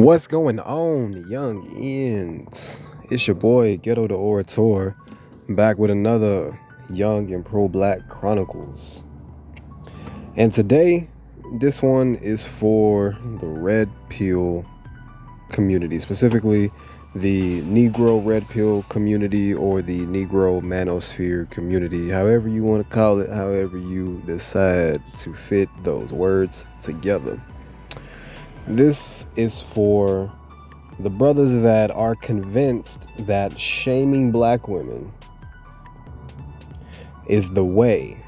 What's going on, young ends? It's your boy Ghetto the Orator, back with another Young and Pro Black Chronicles. And today, this one is for the Red Pill community, specifically the Negro Red Pill community or the Negro Manosphere community, however you want to call it, however you decide to fit those words together. This is for the brothers that are convinced that shaming black women is the way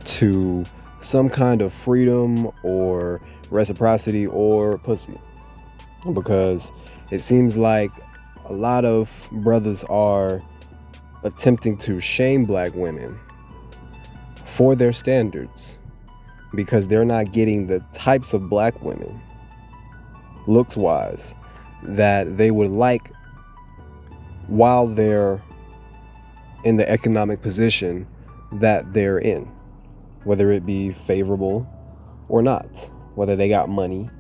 to some kind of freedom or reciprocity or pussy. Because it seems like a lot of brothers are attempting to shame black women for their standards because they're not getting the types of black women, looks wise, that they would like while they're in the economic position that they're in, whether it be favorable or not, whether they got money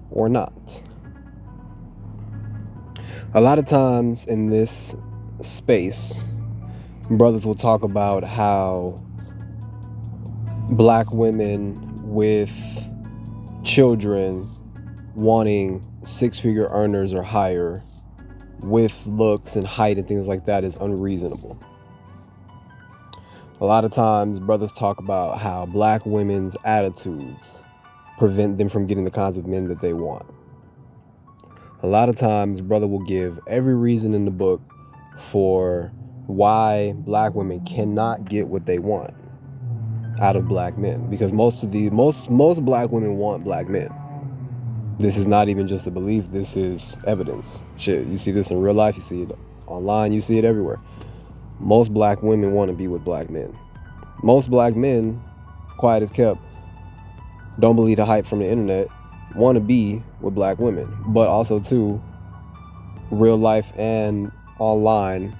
or not. A lot of times in this space, brothers will talk about how black women with children wanting six-figure earners or higher with looks and height and things like that is unreasonable. A lot of times brothers talk about how black women's attitudes prevent them from getting the kinds of men that they want. A lot of times brother will give every reason in the book for why black women cannot get what they want out of black men, because most black women want black men. This is not even just a belief, this is evidence. Shit, you see this in real life, you see it online, you see it everywhere. Most black women want to be with black men. Most black men, quiet as kept, don't believe the hype from the internet, want to be with black women. But also too, real life and online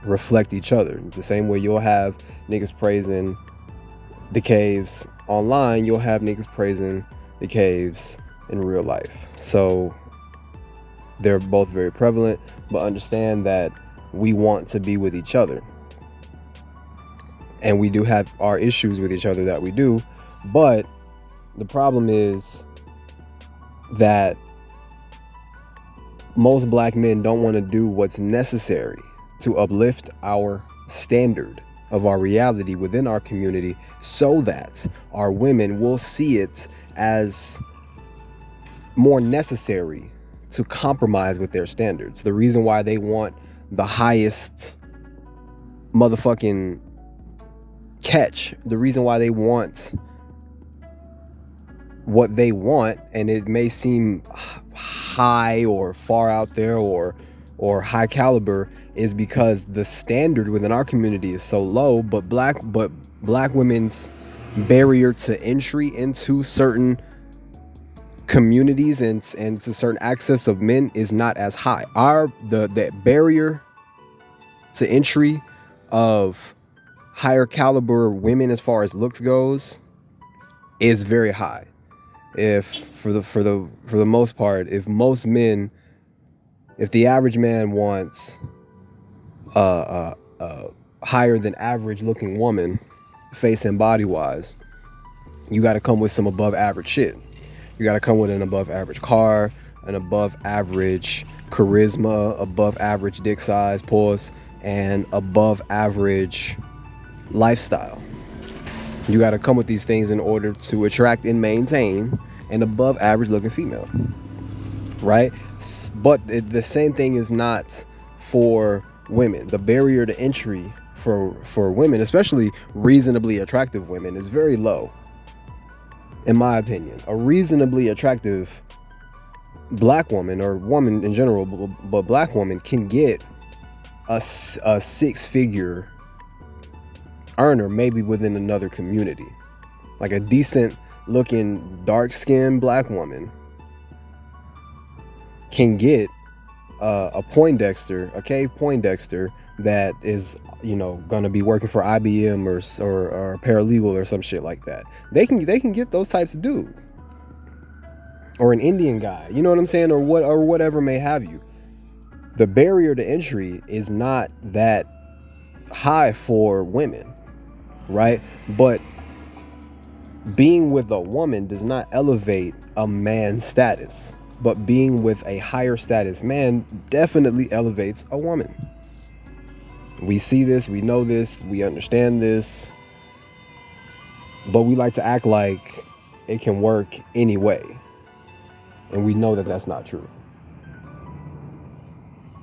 reflect each other. The same way you'll have niggas praising the caves online, you'll have niggas praising the caves in real life. So they're both very prevalent, but understand that we want to be with each other. And we do have our issues with each other that we do, but the problem is that most black men don't want to do what's necessary to uplift our standard of our reality within our community so that our women will see it as more necessary to compromise with their standards. The reason why they want the highest motherfucking catch, the reason why they want what they want, and it may seem high or far out there or high caliber, is because the standard within our community is so low, but black women's barrier to entry into certain communities and to certain access of men is not as high. The barrier to entry of higher caliber women as far as looks goes is very high. If for the most part, if the average man wants a higher than average looking woman, face and body wise, you got to come with some above average shit. You got to come with an above average car, an above average charisma, above average dick size, pause, and above average lifestyle. You got to come with these things in order to attract and maintain an above average looking female, right? But the same thing is not for women. The barrier to entry for women, especially reasonably attractive women, is very low, in my opinion. A reasonably attractive black woman, or woman in general, but black woman can get a six-figure earner maybe within another community. Like a decent looking dark-skinned black woman can get a Poindexter, a cave Poindexter that is, gonna be working for IBM or paralegal or some shit like that. They can get those types of dudes. or an Indian guy, you know what I'm saying, or whatever may have you. The barrier to entry is not that high for women, right? But being with a woman does not elevate a man's status, but being with a higher status man definitely elevates a woman. We see this, we know this, we understand this, but we like to act like it can work anyway. And we know that that's not true.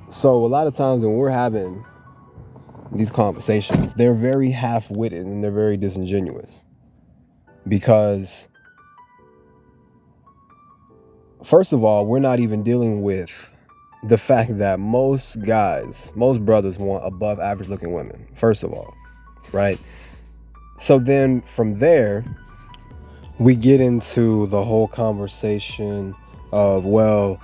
So a lot of times when we're having these conversations, they're very half-witted and they're very disingenuous. Because first of all, we're not even dealing with the fact that most brothers want above average looking women, first of all, right? So then from there, we get into the whole conversation of, well,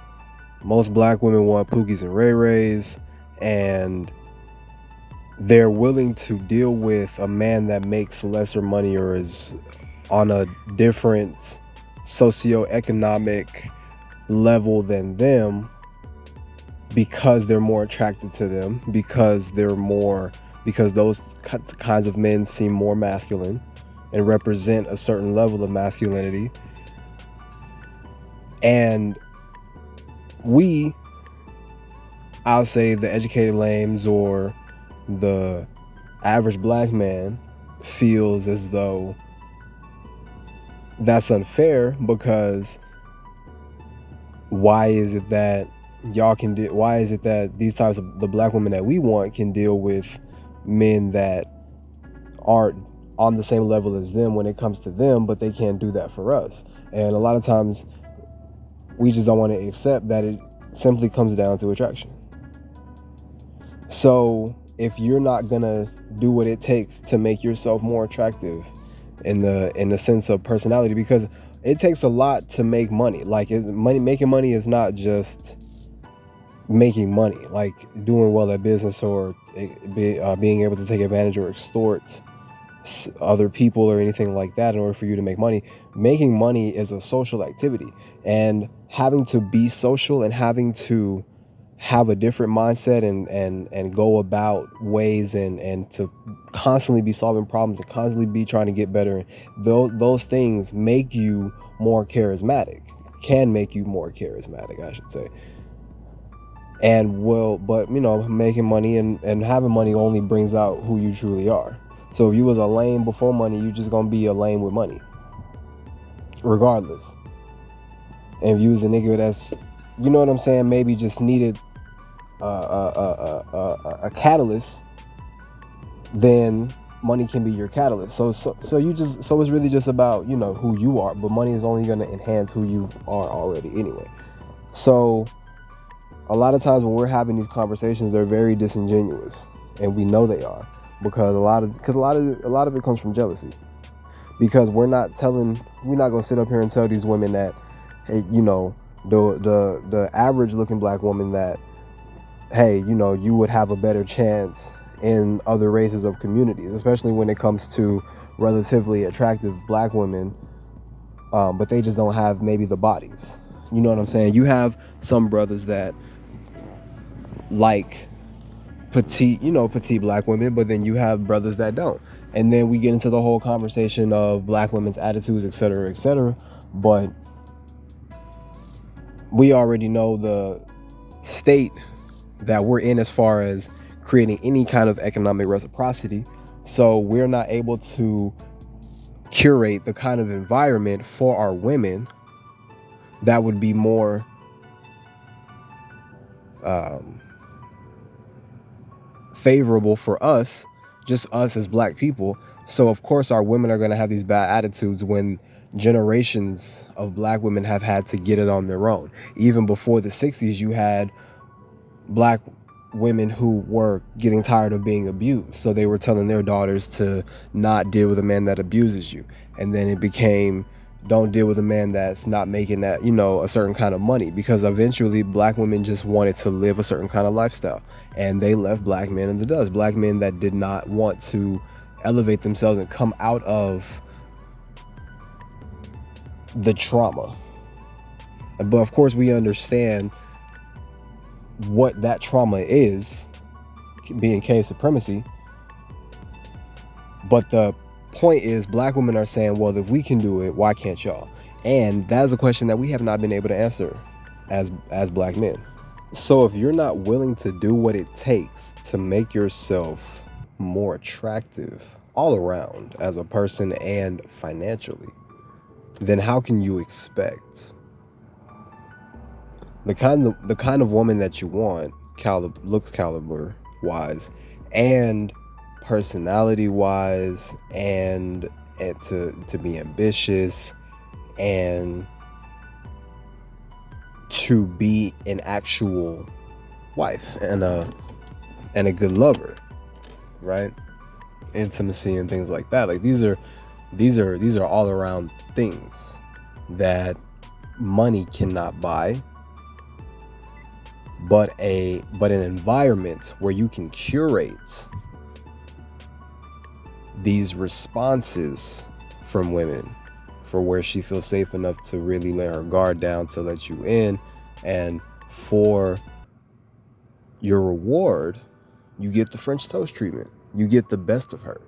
most black women want Pookies and Ray Rays, and they're willing to deal with a man that makes lesser money or is on a different socioeconomic level than them because they're more attracted to them, because those kinds of men seem more masculine and represent a certain level of masculinity. And I'll say the educated lames or the average black man feels as though that's unfair, because why is it that these types of the black women that we want can deal with men that aren't on the same level as them when it comes to them, but they can't do that for us? And a lot of times we just don't want to accept that it simply comes down to attraction. So if you're not gonna do what it takes to make yourself more attractive in the sense of personality, because it takes a lot to make money. Like making money is not just making money, like doing well at business or being able to take advantage or extort other people or anything like that in order for you to make money. Making money is a social activity, and having to be social and having to have a different mindset and go about ways and to constantly be solving problems and constantly be trying to get better. Those things make you more charismatic, can make you more charismatic, I should say. But making money and having money only brings out who you truly are. So if you was a lame before money, you're just gonna be a lame with money, regardless. And if you was a nigga that's, you know what I'm saying, maybe just needed a catalyst, then money can be your catalyst. So it's really just about, who you are, but money is only going to enhance who you are already anyway. So a lot of times when we're having these conversations, they're very disingenuous, and we know they are, because a lot of it comes from jealousy. Because we're not going to sit up here and tell these women that, hey, the average looking black woman that, hey, you would have a better chance in other races of communities, especially when it comes to relatively attractive black women, but they just don't have maybe the bodies. You know what I'm saying? You have some brothers that like petite black women, but then you have brothers that don't. And then we get into the whole conversation of black women's attitudes, etc., etc. But we already know the state that we're in as far as creating any kind of economic reciprocity. So we're not able to curate the kind of environment for our women that would be more favorable for us, just us as black people. So of course our women are going to have these bad attitudes when generations of black women have had to get it on their own. Even before the 60s, you had black women who were getting tired of being abused, so they were telling their daughters to not deal with a man that abuses you. And then it became, don't deal with a man that's not making that, a certain kind of money, because eventually black women just wanted to live a certain kind of lifestyle, and they left black men in the dust. Black men that did not want to elevate themselves and come out of the trauma But of course, we understand what that trauma is, being cave supremacy. But the point is, black women are saying, well, if we can do it, why can't y'all? And that is a question that we have not been able to answer as black men. So if you're not willing to do what it takes to make yourself more attractive all around as a person and financially, then how can you expect the kind of woman that you want, looks caliber wise and personality wise, and to be ambitious and to be an actual wife and a good lover, right? Intimacy and things like that. Like these are all around things that money cannot buy, but an environment where you can curate these responses from women, for where she feels safe enough to really let her guard down to let you in, and for your reward, you get the French toast treatment. You get the best of her.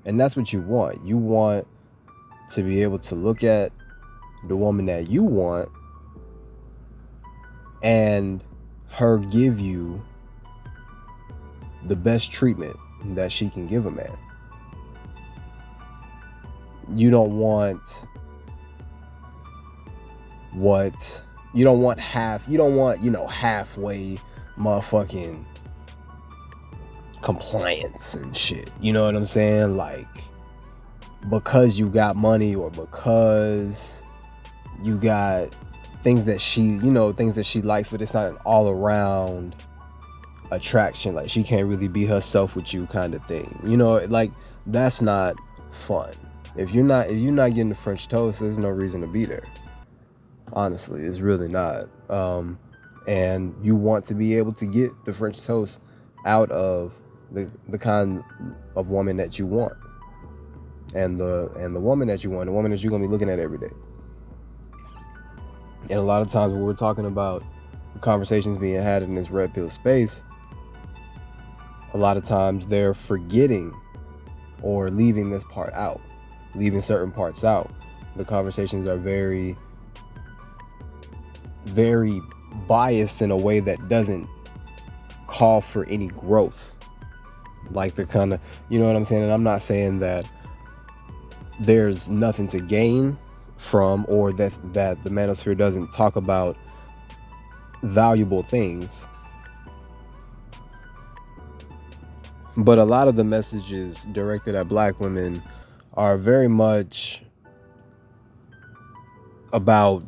And that's what you want. You want to be able to look at the woman that you want and her give you the best treatment that she can give a man. You don't want halfway motherfucking compliance and shit. You know what I'm saying? Like, because you got money or because you got things that she likes, but it's not an all around attraction. Like, she can't really be herself with you kind of thing. You know, like, that's not fun. If you're not getting the French toast, there's no reason to be there. Honestly, it's really not. And you want to be able to get the French toast out of the kind of woman that you want, and the woman that you want, the woman that you're gonna be looking at every day. And a lot of times when we're talking about the conversations being had in this red pill space, a lot of times they're forgetting or leaving this part out, leaving certain parts out. The conversations are very, very biased in a way that doesn't call for any growth. Like the kind of, you know what I'm saying? And I'm not saying that there's nothing to gain from, or that the manosphere doesn't talk about valuable things. But a lot of the messages directed at black women are very much about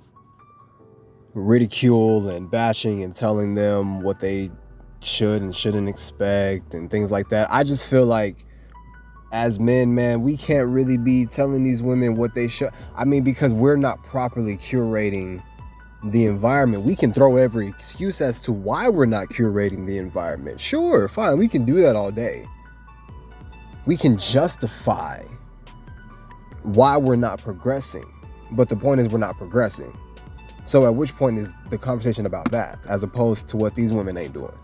ridicule and bashing and telling them what they should and shouldn't expect and things like that. I just feel like as men, man, we can't really be telling these women what they should. I mean, because we're not properly curating the environment. We can throw every excuse as to why we're not curating the environment. Sure, fine, we can do that all day. We can justify why we're not progressing. But the point is, we're not progressing. So at which point is the conversation about that, as opposed to what these women ain't doing?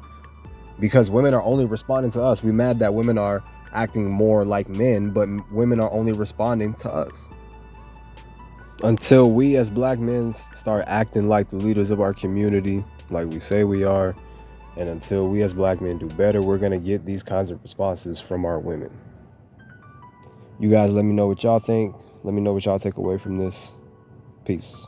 Because women are only responding to us. We're mad that women are acting more like men, but women are only responding to us. Until we as black men start acting like the leaders of our community, like we say we are, and until we as black men do better, we're going to get these kinds of responses from our women. You guys let me know what y'all think. Let me know what y'all take away from this. Peace.